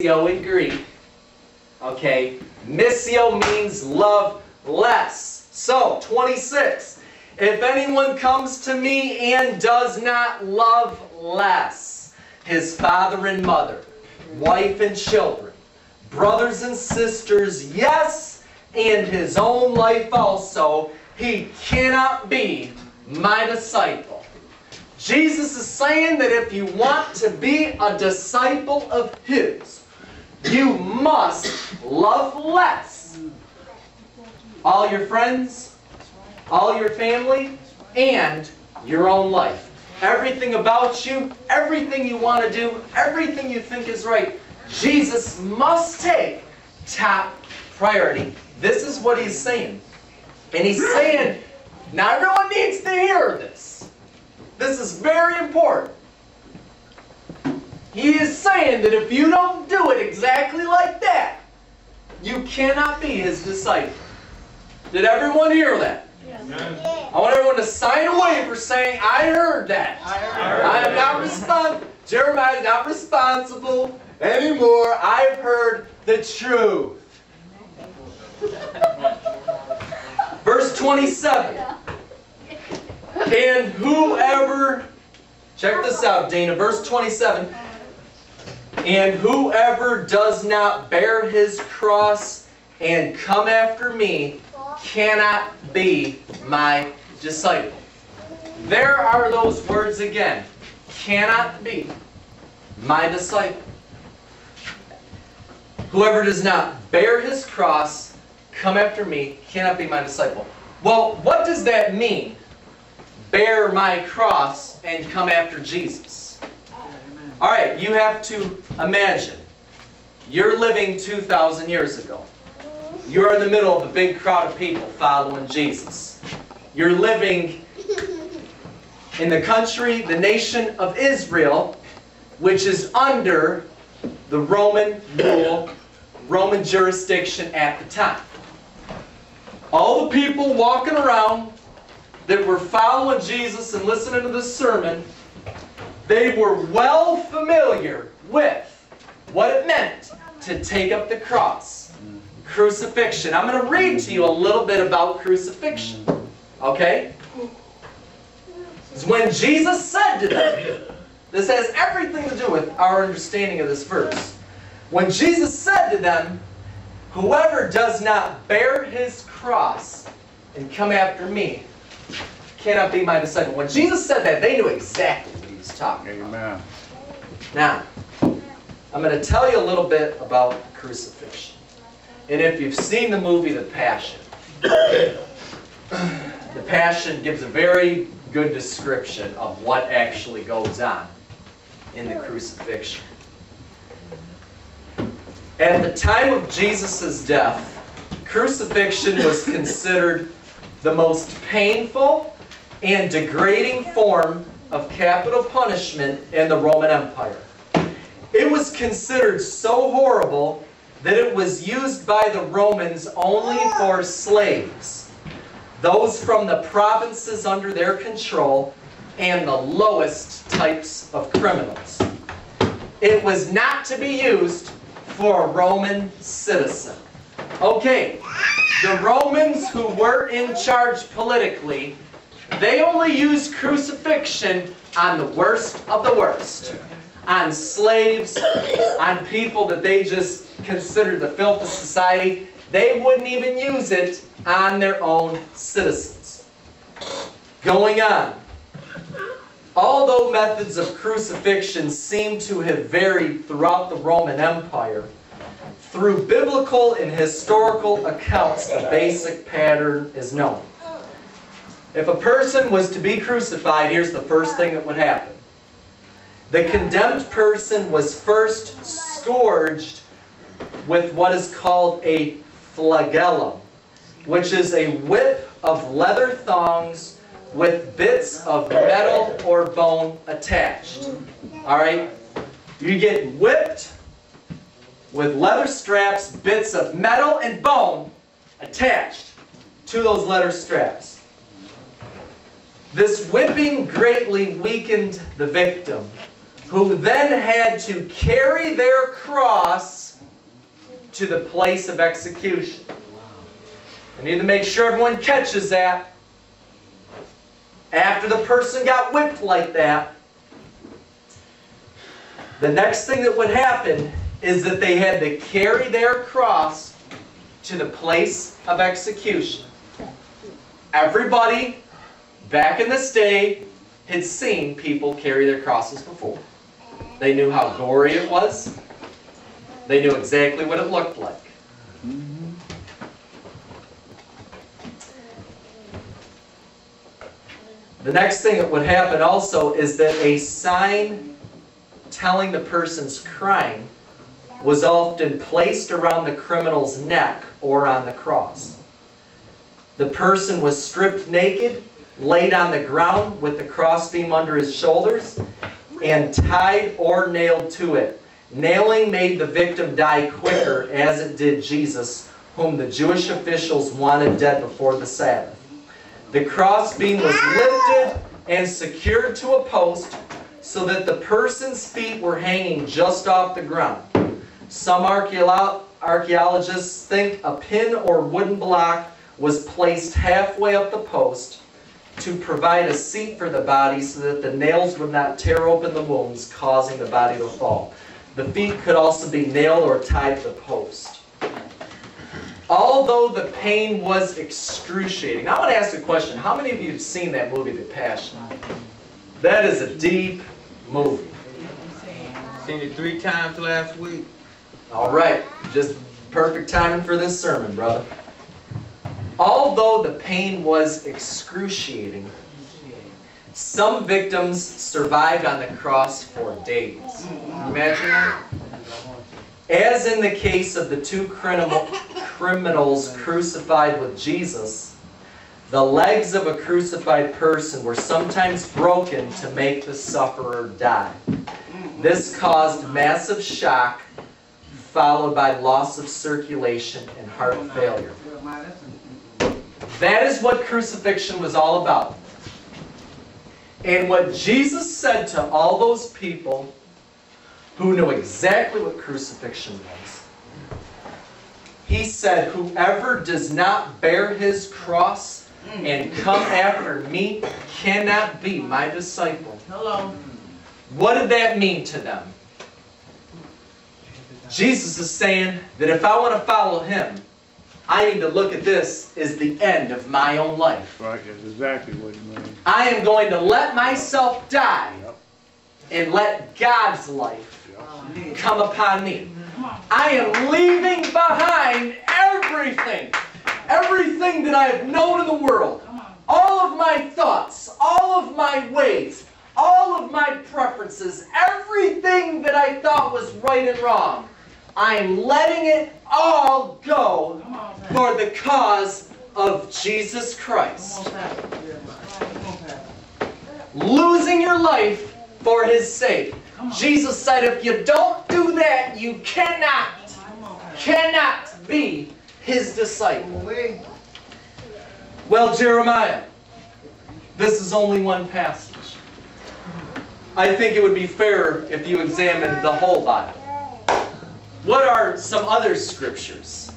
missio in Greek. Okay, missio means love less. So, 26. If anyone comes to me and does not love less his father and mother, wife and children, brothers and sisters, yes, and his own life also, he cannot be my disciple. Jesus is saying that if you want to be a disciple of His, you must love less all your friends, all your family, and your own life. Everything about you, everything you want to do, everything you think is right, Jesus must take top priority. This is what He's saying. And He's saying, not everyone needs to hear this. This is very important. He is saying that if you don't do it exactly like that, you cannot be His disciple. Did everyone hear that? Yes. I want everyone to sign away for saying, I heard that. I am not responsible. Jeremiah is not responsible anymore. I've heard the truth. Verse 27. And whoever, check this out, Dana, verse 27. And whoever does not bear his cross and come after me cannot be my disciple. There are those words again. Cannot be my disciple. Whoever does not bear his cross, come after me, cannot be my disciple. Well, what does that mean? Bear my cross and come after Jesus. Alright, you have to imagine. You're living 2,000 years ago. You're in the middle of a big crowd of people following Jesus. You're living in the country, the nation of Israel, which is under the Roman rule, Roman jurisdiction at the time. All the people walking around that were following Jesus and listening to this sermon, they were well familiar with what it meant to take up the cross. Crucifixion. I'm going to read to you a little bit about crucifixion. Okay? It's when Jesus said to them, this has everything to do with our understanding of this verse. When Jesus said to them, whoever does not bear his cross and come after me cannot be my disciple. When Jesus said that, they knew exactly what He was talking about. Now, I'm going to tell you a little bit about crucifixion. And if you've seen the movie The Passion, The Passion gives a very good description of what actually goes on in the crucifixion. At the time of Jesus' death, crucifixion was considered the most painful and degrading form of capital punishment in the Roman Empire. It was considered so horrible that it was used by the Romans only for slaves, those from the provinces under their control, and the lowest types of criminals. It was not to be used for a Roman citizen. Okay, the Romans who were in charge politically, they only used crucifixion on the worst of the worst. On slaves, on people that they just considered the filth of society. They wouldn't even use it on their own citizens. Going on. Although methods of crucifixion seem to have varied throughout the Roman Empire, through biblical and historical accounts, the basic pattern is known. If a person was to be crucified, here's the first thing that would happen. The condemned person was first scourged with what is called a flagellum, which is a whip of leather thongs with bits of metal or bone attached. Alright? You get whipped with leather straps, bits of metal and bone attached to those leather straps. This whipping greatly weakened the victim, who then had to carry their cross to the place of execution. I need to make sure everyone catches that. After the person got whipped like that, the next thing that would happen is that they had to carry their cross to the place of execution. Everybody back in this day had seen people carry their crosses before. They knew how gory it was. They knew exactly what it looked like. The next thing that would happen also is that a sign telling the person's crime was often placed around the criminal's neck or on the cross. The person was stripped naked, laid on the ground with the crossbeam under his shoulders, and tied or nailed to it. Nailing made the victim die quicker, as it did Jesus, whom the Jewish officials wanted dead before the Sabbath. The crossbeam was lifted and secured to a post so that the person's feet were hanging just off the ground. Some archaeologists think a pin or wooden block was placed halfway up the post to provide a seat for the body so that the nails would not tear open the wounds, causing the body to fall. The feet could also be nailed or tied to the post. Although the pain was excruciating. I want to ask a question. How many of you have seen that movie, The Passion? That is a deep movie. Seen it 3 times last week. All right. Just perfect timing for this sermon, brother. Although the pain was excruciating, some victims survived on the cross for days. Can you imagine that? As in the case of the 2 criminals crucified with Jesus, the legs of a crucified person were sometimes broken to make the sufferer die. This caused massive shock, followed by loss of circulation and heart failure. That is what crucifixion was all about. And what Jesus said to all those people who knew exactly what crucifixion was, He said, whoever does not bear his cross and come after me cannot be my disciple. Hello. What did that mean to them? Jesus is saying that if I want to follow Him, I need to look at this as the end of my own life. Right, that's exactly what He means. I am going to let myself die and let God's life come upon me. I am leaving behind everything that I have known in the world. All of my thoughts, all of my ways, all of my preferences, everything that I thought was right and wrong. I am letting it all go for the cause of Jesus Christ. Losing your life for His sake. Jesus said, if you don't do that, you cannot be His disciple. Well, Jeremiah, this is only one passage. I think it would be fairer if you examined the whole Bible. What are some other scriptures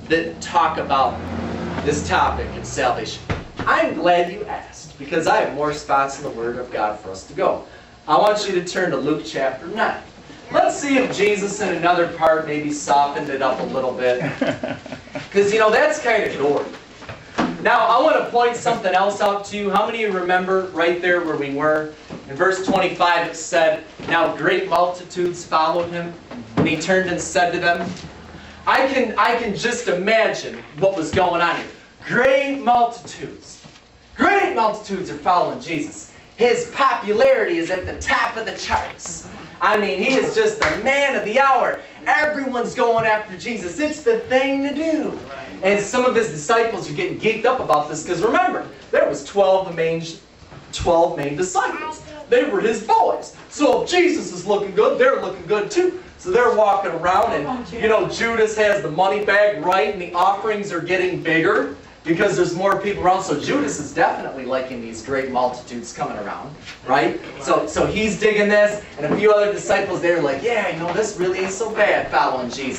that talk about this topic of salvation? I'm glad you asked, because I have more spots in the Word of God for us to go. I want you to turn to Luke chapter 9. Let's see if Jesus in another part maybe softened it up a little bit. Because, you know, that's kind of gory. Now, I want to point something else out to you. How many of you remember right there where we were? In verse 25 it said, now great multitudes followed Him, and He turned and said to them, I can just imagine what was going on here. Great multitudes are following Jesus. His popularity is at the top of the charts. I mean, He is just the man of the hour. Everyone's going after Jesus. It's the thing to do. And some of His disciples are getting geeked up about this, because remember, there was 12 main disciples. They were His boys. So if Jesus is looking good, they're looking good too. So they're walking around, and you know, Judas has the money bag right, and the offerings are getting bigger. because there's more people around. So Judas is definitely liking these great multitudes coming around, right? So he's digging this, and a few other disciples, they're like, yeah, this really ain't so bad following Jesus.